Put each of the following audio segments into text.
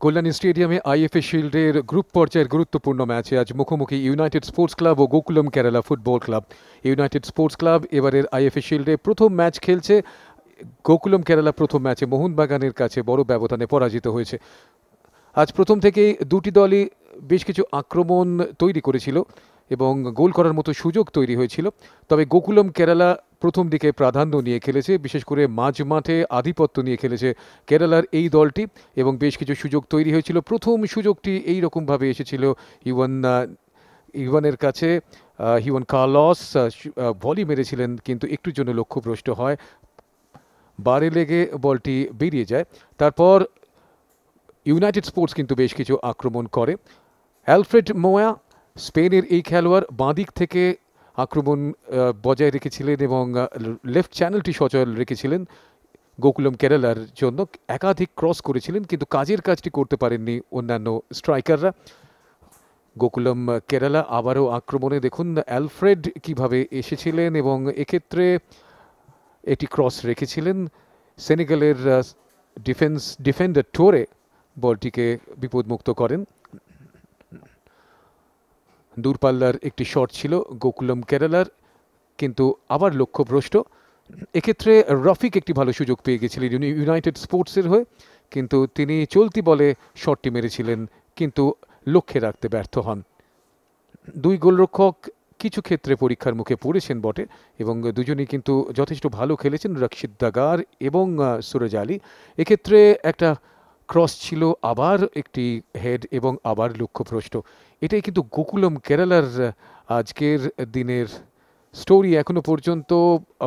কল্যাণী স্টেডিয়ামে IFA শিল্ডের group পর্যায়ের গুরুত্বপূর্ণ ম্যাচে আজ মুখোমুখি ইউনাইটেড স্পোর্টস ক্লাব ও Gokulam Kerala football club. United Sports Club এবারের আইএফএ শিল্ডে প্রথম ম্যাচ খেলছে। গোকুলম কেরালা প্রথম ম্যাচে মোহনবাগানের কাছে বড় ব্যবধানে পরাজিত হয়েছে। আজ প্রথম থেকেই দুটি দলই বেশ কিছু আক্রমণ তৈরি করেছিল এবং গোল করার মতো সুযোগ তৈরি হয়েছিল। তবে গোকুলম কেরালা প্রথম দিকে প্রাধান্য নিয়ে খেলেছে, বিশেষ করে মাঝ মাঠে আধিপত্য নিয়ে খেলেছে কেরালার এই দলটি এবং বেশ কিছু সুযোগ তৈরি হয়েছিল। প্রথম সুযোগটি এই রকমভাবে এসেছিল ইভানের কাছে। হিওয়ান কার্লস ভলি মেরেছিলেন, কিন্তু একটুর জন্য লক্ষ্যভ্রষ্ট হয়, বারে লেগে বলটি বেরিয়ে যায়। তারপর ইউনাইটেড স্পোর্টস কিন্তু বেশ কিছু আক্রমণ করে। অ্যালফ্রেড মোয়া, স্পেনের এই খেলোয়াড়, বাঁদিক থেকে আক্রমণ বজায় রেখেছিলেন এবং লেফট চ্যানেলটি সচল রেখেছিলেন গোকুলম কেরালার জন্য। একাধিক ক্রস করেছিলেন, কিন্তু কাজের কাজটি করতে পারেননি অন্যান্য স্ট্রাইকাররা। গোকুলম কেরালা আবারও আক্রমণে দেখুন অ্যালফ্রেড কিভাবে এসেছিলেন এবং এক্ষেত্রে এটি ক্রস রেখেছিলেন। সেনেগালের ডিফেন্ডার টোরে বলটিকে বিপদমুক্ত করেন। দূরপাল্লার একটি শট ছিল গোকুলম কেরালার, কিন্তু আবার লক্ষ্যভ্রষ্ট। এক্ষেত্রে রফিক একটি ভালো সুযোগ পেয়ে গেছিলেন ইউনাইটেড স্পোর্টসের হয়ে, কিন্তু তিনি চলতি বলে শটটি মেরেছিলেন, কিন্তু লক্ষ্যে রাখতে ব্যর্থ হন। দুই গোলরক্ষক কিছু ক্ষেত্রে পরীক্ষার মুখে পড়েছেন বটে এবং দুজনেই কিন্তু যথেষ্ট ভালো খেলেছেন, রক্ষিত দাগার এবং সুরজ আলী। এক্ষেত্রে একটা ক্রস ছিল, আবার একটি হেড এবং আবার লক্ষ্যভ্রষ্ট। এটাই কিন্তু গোকুলম কেরালার আজকের দিনের স্টোরি এখনো পর্যন্ত,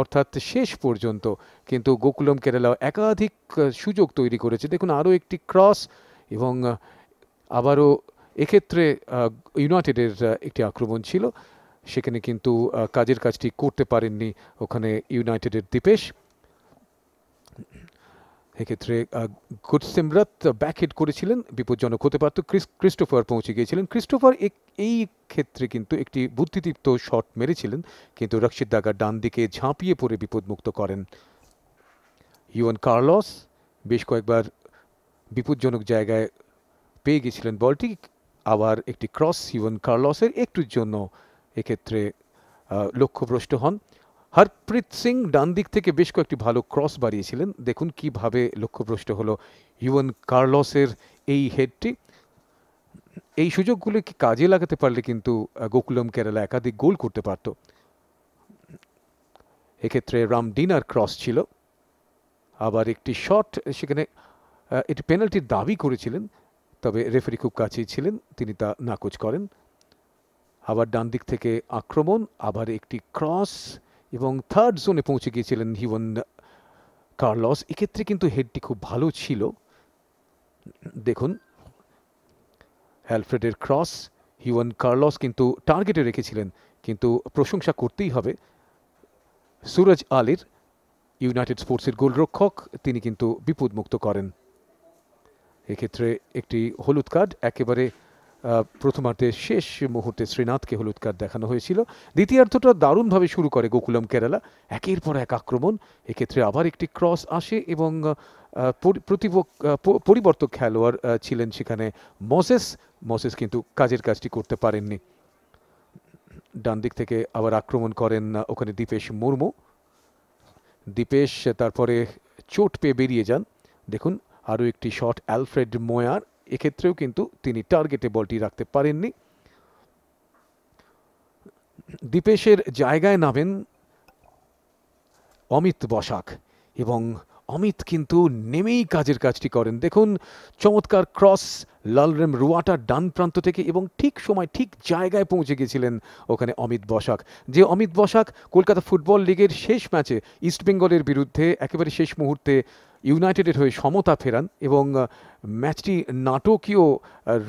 অর্থাৎ শেষ পর্যন্ত। কিন্তু গোকুলম কেরালা একাধিক সুযোগ তৈরি করেছে। দেখুন আরও একটি ক্রস এবং আবারও এক্ষেত্রে ইউনাইটেডের একটি আক্রমণ ছিল, সেখানে কিন্তু কাজের কাজটি করতে পারেননি ওখানে ইউনাইটেডের দীপেশ। এক্ষেত্রে গুডসিমরাত ব্যাকহেড করেছিলেন, বিপজ্জনক হতে পারত। ক্রিস্টোফার পৌঁছে গিয়েছিলেন। ক্রিস্টোফার এই ক্ষেত্রে কিন্তু একটি বুদ্ধিদীপ্ত শট মেরেছিলেন, কিন্তু রক্ষিত দাগার ডান দিকে ঝাঁপিয়ে পড়ে বিপদমুক্ত করেন। হিওয়ান কার্লস বেশ কয়েকবার বিপজ্জনক জায়গায় পেয়ে গেছিলেন বলটি। আবার একটি ক্রস হিওয়ান কার্লসের, একটুর জন্য এক্ষেত্রে লক্ষ্যভ্রষ্ট হন। হরপ্রীত সিং ডান দিক থেকে বেশ কয়েকটি ভালো ক্রস বাড়িয়েছিলেন। দেখুন কিভাবে লক্ষ্যভ্রষ্ট হলো হিওয়ান কার্লসের এই হেডটি। এই সুযোগগুলোকে কাজে লাগাতে পারলে কিন্তু গোকুলম কেরালা একাধিক গোল করতে পারত। এক্ষেত্রে রামডিনার ক্রস ছিল, আবার একটি শট, সেখানে এটি পেনাল্টির দাবি করেছিলেন, তবে রেফারি খুব কাছেই ছিলেন, তিনি তা নাকচ করেন। আবার ডান দিক থেকে আক্রমণ, আবার একটি ক্রস এবং থার্ড জোনে পৌঁছে গিয়েছিলেন হিওয়ান কার্লস। এক্ষেত্রে কিন্তু হেডটি খুব ভালো ছিল। দেখুন অ্যালফ্রেডের ক্রস, হিওয়ান কার্লস কিন্তু টার্গেটে রেখেছিলেন, কিন্তু প্রশংসা করতেই হবে সুরজ আলীর, ইউনাইটেড স্পোর্টসের গোলরক্ষক, তিনি কিন্তু বিপদমুক্ত করেন। এক্ষেত্রে একটি হলুদ কার্ড, একেবারে প্রথমার্ধের শেষ মুহূর্তে শ্রীনাথকে হলুদ কার্ড দেখানো হয়েছিল। দ্বিতীয়ার্ধটা দারুণভাবে শুরু করে গোকুলম কেরালা, একের পর এক আক্রমণ। এক্ষেত্রে আবার একটি ক্রস আসে এবং পরিবর্তক খেলোয়াড় ছিলেন সেখানে মোসেস কিন্তু কাজের কাজটি করতে পারেননি। ডান দিক থেকে আবার আক্রমণ করেন ওখানে দীপেশ মুর্মু। দীপেশ তারপরে চোট পেয়ে বেরিয়ে যান। দেখুন আরও একটি শট অ্যালফ্রেড মোয়ার, এক্ষেত্রেও কিন্তু তিনি টার্গেটে বলটি রাখতে পারেননি। দীপেশের জায়গায় নামেন অমিত বসাক এবং অমিত কিন্তু নেমেই কাজের কাজটি করেন। দেখুন চমৎকার ক্রস লালরেম রুয়াটার ডান প্রান্ত থেকে, এবং ঠিক সময় ঠিক জায়গায় পৌঁছে গেছিলেন ওখানে অমিত বসাক। যে অমিত বসাক কলকাতা ফুটবল লিগের শেষ ম্যাচে ইস্টবেঙ্গলের বিরুদ্ধে একেবারে শেষ মুহূর্তে ইউনাইটেডের হয়ে সমতা ফেরান এবং ম্যাচটি নাটকীয়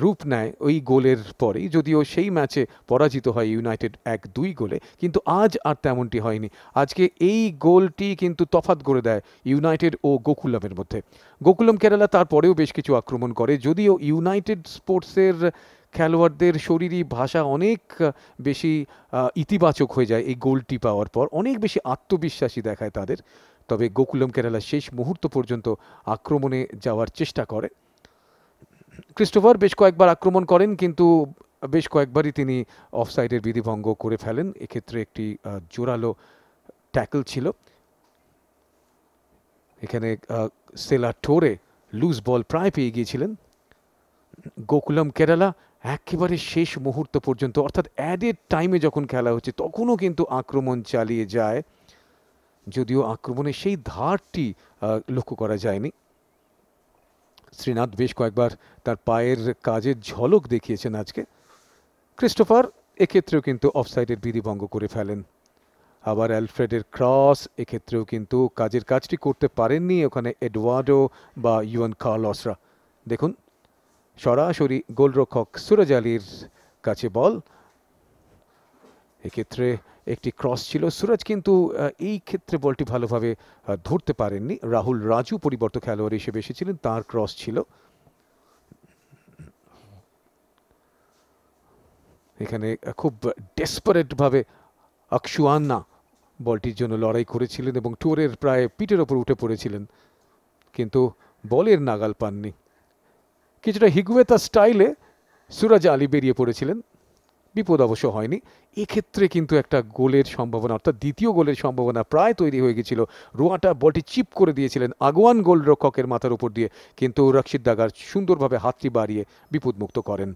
রূপ নেয় ওই গোলের পরেই, যদিও সেই ম্যাচে পরাজিত হয় ইউনাইটেড 1-2 গোলে, কিন্তু আজ আর তেমনটি হয়নি। আজকে এই গোলটি কিন্তু তফাৎ করে দেয় ইউনাইটেড ও গোকুলমের মধ্যে। গোকুলম কেরালা তারপরেও বেশ কিছু আক্রমণ করে, যদিও ইউনাইটেড স্পোর্টসের খেলোয়াড়দের শরীরী ভাষা অনেক বেশি ইতিবাচক হয়ে যায় এই গোলটি পাওয়ার পর, অনেক বেশি আত্মবিশ্বাসী দেখায় তাদের। তবে গোকুলম কেরালা শেষ মুহূর্ত পর্যন্ত আক্রমণে যাওয়ার চেষ্টা করে। ক্রিস্টোফার বেশ কয়েকবার আক্রমণ করেন, কিন্তু বেশ কয়েকবারই তিনি অফসাইডের বিধিভঙ্গ করে ফেলেন। এক্ষেত্রে একটি জোরালো ট্যাকল ছিল। এখানে সেলা টোরে লুজ বল প্রায় পেয়ে গিয়েছিলেন। গোকুলাম কেরালা একেবারে শেষ মুহূর্ত পর্যন্ত, অর্থাৎ অ্যাডেড টাইমে যখন খেলা হচ্ছে তখনও কিন্তু আক্রমণ চালিয়ে যায়, যদিও আক্রমণের সেই ধারটি লক্ষ্য করা যায়নি। শ্রীনাথ বেশ কয়েকবার তার পায়ের কাজের ঝলক দেখিয়েছেন আজকে। ক্রিস্টোফার এক্ষেত্রেও কিন্তু অফসাইডের বিধিভঙ্গ করে ফেলেন। আবার অ্যালফ্রেডের ক্রস, এক্ষেত্রেও কিন্তু কাজের কাজটি করতে পারেননি ওখানে এডওয়ার্ডো বা ইউয়ান কার্লসরা। দেখুন, সরাসরি গোলরক্ষক সুরজ আলীর কাছে বল, এক্ষেত্রে একটি ক্রস ছিল। সুরজ কিন্তু এই ক্ষেত্রে বলটি ভালোভাবে ধরতে পারেননি। রাহুল রাজু পরিবর্তক খেলোয়াড় হিসেবে এসেছিলেন, তার ক্রস ছিল। এখানে খুব ডেসপারেটভাবে আকসুয়ান্না বলটির জন্য লড়াই করেছিলেন এবং টোরের প্রায় পিঠের ওপর উঠে পড়েছিলেন, কিন্তু বলের নাগাল পাননি। কিছুটা হিগুয়েতা স্টাইলে সুরজ আলী বেরিয়ে পড়েছিলেন, বিপদ অবশ্য হয়নি। এক্ষেত্রে কিন্তু একটা গোলের সম্ভাবনা, অর্থাৎ দ্বিতীয় গোলের সম্ভাবনা প্রায় তৈরি হয়ে গেছিল। রোয়াটা বলটি চিপ করে দিয়েছিলেন আগুয়ান গোলরক্ষকের মাথার উপর দিয়ে, কিন্তু রক্ষিত দাগার সুন্দরভাবে হাতটি বাড়িয়ে বিপদমুক্ত করেন।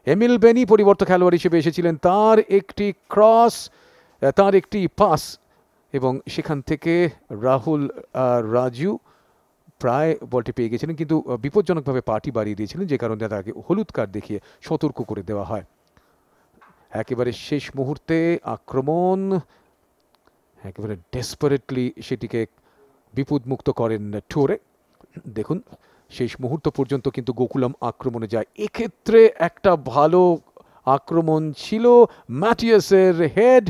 এমিল বেনি পরিবর্তক খেলোয়াড় হিসেবে এসেছিলেন, তার একটি ক্রস, তার একটি পাস, এবং সেখান থেকে রাহুল রাজু প্রায় বলটি পেয়ে গেছিলেন, কিন্তু বিপজ্জনকভাবে পাটি বাড়িয়ে দিয়েছিলেন, যে কারণে তাকে হলুদ কার্ড দেখিয়ে সতর্ক করে দেওয়া হয়। একেবারে শেষ মুহূর্তে আক্রমণ, একেবারে ডেসপারেটলি সেটিকে বিপদমুক্ত করেন টোরে। দেখুন, শেষ মুহূর্ত পর্যন্ত কিন্তু গোকুলাম আক্রমণে যায়। এক্ষেত্রে একটা ভালো আক্রমণ ছিল ম্যাটিয়াসের হেড,